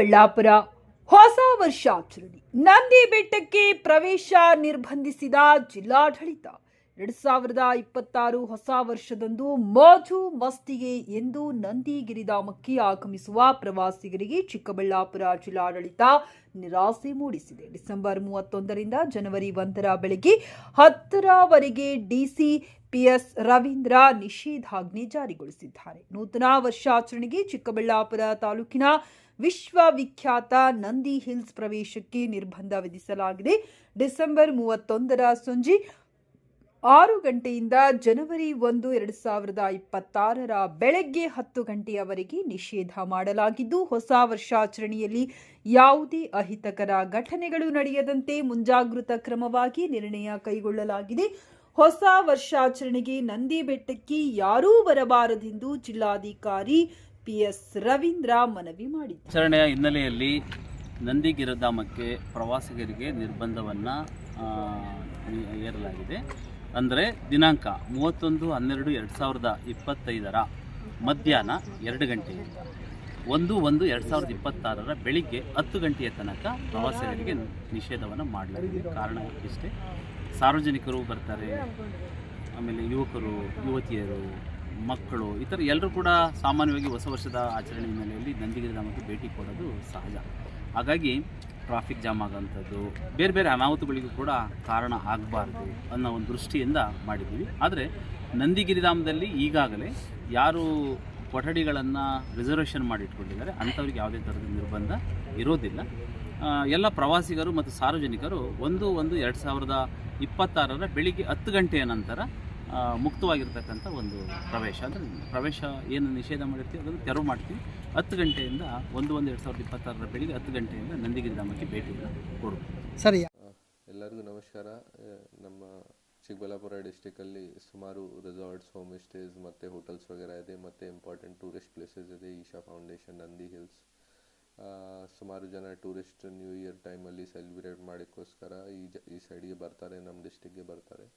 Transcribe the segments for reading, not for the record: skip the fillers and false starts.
ಚಿಕ್ಕಬಳ್ಳಾಪುರ ಹೊಸ ವರ್ಷಾಚರಣೆ ನಂದಿ ಬೆಟ್ಟಕ್ಕೆ ಪ್ರವೇಶ ನಿರ್ಬಂಧಿಸಿದ ಜಿಲ್ಲಾಡಳಿತ 2026 ಹೊಸ ವರ್ಷದಂದು ಮೋಜು ಮಸ್ತಿಗೆ ಎಂದು ನಂದಿ ಗಿರಿಧಾಮಕ್ಕೆ ಆಗಮಿಸುವ ಪ್ರವಾಸಿಗರಿಗೆ ಚಿಕ್ಕಬಳ್ಳಾಪುರ ಜಿಲ್ಲಾಡಳಿತ ನಿರಾಸೆ ಮೂಡಿಸಿದೆ. ಡಿಸೆಂಬರ್ 31ರಿಂದ ಜನವರಿ 1ರ ಬೆಳಗ್ಗೆ 10ರವರೆಗೆ ಡಿಸಿ ಪಿಎಸ್ ರವೀಂದ್ರ ನಿಷೇಧಾಜ್ಞೆ ಜಾರಿಗೊಳಿಸಿದ್ದಾರೆ. ನೂತನ ವರ್ಷಾಚರಣೆಗೆ ಚಿಕ್ಕಬಳ್ಳಾಪುರ ತಾಲೂಕಿನ ವಿಶ್ವವಿಖ್ಯಾತ ನಂದಿ ಹಿಲ್ಸ್ ಪ್ರವೇಶಕ್ಕೆ ನಿರ್ಬಂಧ ವಿಧಿಸಲಾಗಿದೆ. ಡಿಸೆಂಬರ್ 31ರ ಸಂಜೆ 6 ಗಂಟೆಯಿಂದ ಜನವರಿ 1, 2026ರ ಬೆಳಗ್ಗೆ 10 ಗಂಟೆಯವರೆಗೆ ನಿಷೇಧ ಮಾಡಲಾಗಿದ್ದು, ಹೊಸ ವರ್ಷಾಚರಣೆಯಲ್ಲಿ ಯಾವುದೇ ಅಹಿತಕರ ಘಟನೆಗಳು ನಡೆಯದಂತೆ ಮುಂಜಾಗೃತಾ ಕ್ರಮವಾಗಿ ನಿರ್ಣಯ ಕೈಗೊಳ್ಳಲಾಗಿದೆ. ಹೊಸ ವರ್ಷಾಚರಣೆಗೆ ನಂದಿ ಬೆಟ್ಟಕ್ಕೆ ಯಾರೂ ಬರಬಾರದೆಂದು ಜಿಲ್ಲಾಧಿಕಾರಿ ಪಿಎಸ್ ರವೀಂದ್ರ ಮನವಿ ಮಾಡಿದ್ದಾರೆ. ಆಚರಣೆಯ ಹಿನ್ನೆಲೆಯಲ್ಲಿ ನಂದಿ ಗಿರಿಧಾಮಕ್ಕೆ ಪ್ರವಾಸಿಗರಿಗೆ ನಿರ್ಬಂಧವನ್ನು ಹೇರಲಾಗಿದೆ. ಅಂದರೆ ದಿನಾಂಕ 31/12/2025 ಮಧ್ಯಾಹ್ನ 2 ಗಂಟೆಯಿಂದ 1/1/2026 ಬೆಳಿಗ್ಗೆ 10 ಗಂಟೆಯ ತನಕ ಪ್ರವಾಸಿಗರಿಗೆ ನಿಷೇಧವನ್ನು ಮಾಡಲಾಗಿದೆ. ಕಾರಣ ಇಷ್ಟೇ, ಸಾರ್ವಜನಿಕರು ಬರ್ತಾರೆ, ಆಮೇಲೆ ಯುವಕರು, ಯುವತಿಯರು, ಮಕ್ಕಳು, ಈ ಥರ ಎಲ್ಲರೂ ಕೂಡ ಸಾಮಾನ್ಯವಾಗಿ ಹೊಸ ವರ್ಷದ ಆಚರಣೆ ಹಿನ್ನೆಲೆಯಲ್ಲಿ ನಂದಿಗಿರಿಧಾಮಕ್ಕೆ ಭೇಟಿ ಕೊಡೋದು ಸಹಜ. ಹಾಗಾಗಿ ಟ್ರಾಫಿಕ್ ಜಾಮ್ ಆಗೋಂಥದ್ದು, ಬೇರೆ ಬೇರೆ ಅನಾಹುತಗಳಿಗೂ ಕೂಡ ಕಾರಣ ಆಗಬಾರ್ದು ಅನ್ನೋ ಒಂದು ದೃಷ್ಟಿಯಿಂದ ಮಾಡಿದ್ದೀವಿ. ಆದರೆ ನಂದಿಗಿರಿಧಾಮದಲ್ಲಿ ಈಗಾಗಲೇ ಯಾರು ಕೊಠಡಿಗಳನ್ನು ರಿಸರ್ವೇಷನ್ ಮಾಡಿಟ್ಕೊಂಡಿದ್ದಾರೆ ಅಂಥವ್ರಿಗೆ ಯಾವುದೇ ಥರದ ನಿರ್ಬಂಧ ಇರೋದಿಲ್ಲ. ಎಲ್ಲ ಪ್ರವಾಸಿಗರು ಮತ್ತು ಸಾರ್ವಜನಿಕರು 1/1/2026 ಬೆಳಿಗ್ಗೆ 10 ಗಂಟೆಯ ನಂತರ ಮುಕ್ತವಾಗಿರ್ತಕ್ಕಂಥ ಒಂದು ಪ್ರವೇಶ ಏನು ನಿಷೇಧ ಮಾಡಿರ್ತೀವಿ ಅದನ್ನು ತೆರವು ಮಾಡ್ತೀವಿ. 10 ಗಂಟೆಯಿಂದ 1/1/2026 ಬೆಳಿಗ್ಗೆ 10 ಗಂಟೆಯಿಂದ ನಂದಿಗಿರಿಧಾಮಕ್ಕೆ ಭೇಟಿಯನ್ನು ಕೊಡ್ತೀವಿ. ಸರಿ, ಎಲ್ಲರಿಗೂ ನಮಸ್ಕಾರ. ನಮ್ಮ ಚಿಕ್ಕಬಳ್ಳಾಪುರ ಡಿಸ್ಟಿಕಲ್ಲಿ ಸುಮಾರು ರೆಸಾರ್ಟ್ಸ್, ಹೋಮ್ ಸ್ಟೇಸ್ ಮತ್ತು ಹೋಟೆಲ್ಸ್ ವಗೇರಾ ಇದೆ, ಮತ್ತು ಇಂಪಾರ್ಟೆಂಟ್ ಟೂರಿಸ್ಟ್ ಪ್ಲೇಸಸ್ ಇದೆ. Isha foundation, Nandi hills. ಸುಮಾರು ಜನ ಟೂರಿಸ್ಟ್ ನ್ಯೂ ಇಯರ್ ಟೈಮಲ್ಲಿ ಸೆಲೆಬ್ರೇಟ್ ಮಾಡೋಕ್ಕೋಸ್ಕರ ಈ ಸೈಡ್ಗೆ ಬರ್ತಾರೆ, ನಮ್ಮ ಡಿಸ್ಟಿಕ್ಗೆ ಬರ್ತಾರೆ.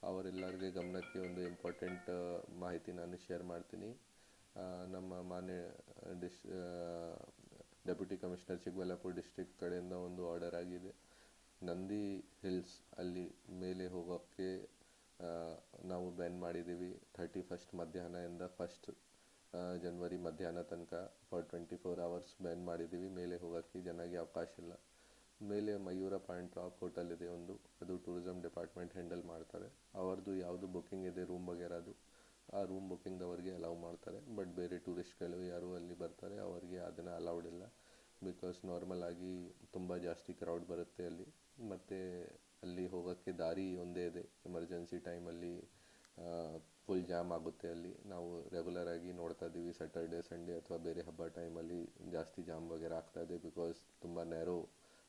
ಅವರೆಲ್ಲರಿಗೆ ಗಮನಕ್ಕೆ ಒಂದು ಇಂಪಾರ್ಟೆಂಟ್ ಮಾಹಿತಿ ನಾನು ಶೇರ್ ಮಾಡ್ತೀನಿ. ನಮ್ಮ ಮಾನ್ಯ ಡೆಪ್ಯೂಟಿ ಕಮಿಷನರ್ ಚಿಕ್ಕಬಳ್ಳಾಪುರ ಡಿಸ್ಟ್ರಿಕ್ಟ್ ಕಡೆಯಿಂದ ಒಂದು ಆರ್ಡರ್ ಆಗಿದೆ. ನಂದಿ ಹಿಲ್ಸ್ ಅಲ್ಲಿ ಮೇಲೆ ಹೋಗೋಕ್ಕೆ ನಾವು ಬ್ಯಾನ್ ಮಾಡಿದ್ದೀವಿ. 31st ಮಧ್ಯಾಹ್ನದಿಂದ 1st ಜನವರಿ ಮಧ್ಯಾಹ್ನ ತನಕ ಫಾರ್ 24 hours ಬ್ಯಾನ್ ಮಾಡಿದ್ದೀವಿ. ಮೇಲೆ ಹೋಗೋಕ್ಕೆ ಜನಕ್ಕೆ ಅವಕಾಶ ಇಲ್ಲ. ಮೇಲೆ ಮಯೂರ ಪಾಯಿಂಟ್ ಟಾಪ್ ಹೋಟೆಲ್ ಇದೆ ಒಂದು, ಅದು ಟೂರಿಸಮ್ ಡಿಪಾರ್ಟ್ಮೆಂಟ್ ಹ್ಯಾಂಡಲ್ ಮಾಡ್ತಾರೆ. ಅವ್ರದ್ದು ಯಾವುದು ಬುಕ್ಕಿಂಗ್ ಇದೆ ರೂಮ್ ವಗೇರಾದು, ಆ ರೂಮ್ ಬುಕ್ಕಿಂಗ್ದವ್ರಿಗೆ ಅಲೌ ಮಾಡ್ತಾರೆ. ಬಟ್ ಬೇರೆ ಟೂರಿಸ್ಟ್ಗಳು ಯಾರು ಅಲ್ಲಿ ಬರ್ತಾರೆ ಅವರಿಗೆ ಅದನ್ನು ಅಲೌಡ್ ಇಲ್ಲ. ಬಿಕಾಸ್ ನಾರ್ಮಲ್ ಆಗಿ ತುಂಬ ಜಾಸ್ತಿ ಕ್ರೌಡ್ ಬರುತ್ತೆ ಅಲ್ಲಿ, ಮತ್ತು ಅಲ್ಲಿ ಹೋಗೋಕ್ಕೆ ದಾರಿ ಒಂದೇ ಇದೆ. ಎಮರ್ಜೆನ್ಸಿ ಟೈಮಲ್ಲಿ ಫುಲ್ ಜಾಮ್ ಆಗುತ್ತೆ ಅಲ್ಲಿ. ನಾವು ರೆಗ್ಯುಲರ್ ಆಗಿ ನೋಡ್ತಾ ಇದ್ದೀವಿ, ಸ್ಯಾಟರ್ಡೆ, ಸಂಡೇ ಅಥವಾ ಬೇರೆ ಹಬ್ಬ ಟೈಮಲ್ಲಿ ಜಾಸ್ತಿ ಜಾಮ್ ವಗೇರಾ ಆಗ್ತಾ ಇದೆ. ಬಿಕಾಸ್ ತುಂಬ ನ್ಯಾರೋ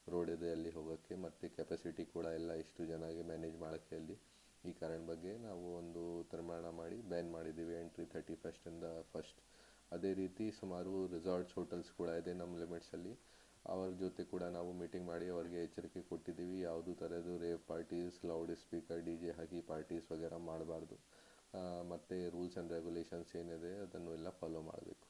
ರೋಡ್ ಇದೆ ಅಲ್ಲಿ ಹೋಗೋಕ್ಕೆ, ಮತ್ತು ಕೆಪಾಸಿಟಿ ಕೂಡ ಎಲ್ಲ ಇಷ್ಟು ಜನಗೆ ಮ್ಯಾನೇಜ್ ಮಾಡೋಕ್ಕೆ ಅಲ್ಲಿ. ಈ ಕಾರಣ ಬಗ್ಗೆ ನಾವು ಒಂದು ತೀರ್ಮಾನ ಮಾಡಿ ಬ್ಯಾನ್ ಮಾಡಿದ್ದೀವಿ ಎಂಟ್ರಿ 31st 1st. ಅದೇ ರೀತಿ ಸುಮಾರು ರೆಸಾರ್ಟ್ಸ್, ಹೋಟೆಲ್ಸ್ ಕೂಡ ಇದೆ ನಮ್ಮ ಲಿಮಿಟ್ಸಲ್ಲಿ. ಅವ್ರ ಜೊತೆ ಕೂಡ ನಾವು ಮೀಟಿಂಗ್ ಮಾಡಿ ಅವ್ರಿಗೆ ಎಚ್ಚರಿಕೆ ಕೊಟ್ಟಿದ್ದೀವಿ. ಯಾವುದು ಥರದ್ದು rave parties, loud speaker, DJ ಹಾಕಿ ಪಾರ್ಟೀಸ್ ವಗೇರಾ ಮಾಡಬಾರ್ದು. ಮತ್ತು ರೂಲ್ಸ್ ಆ್ಯಂಡ್ ರೆಗ್ಯುಲೇಷನ್ಸ್ ಏನಿದೆ ಅದನ್ನು ಎಲ್ಲ ಫಾಲೋ ಮಾಡಬೇಕು.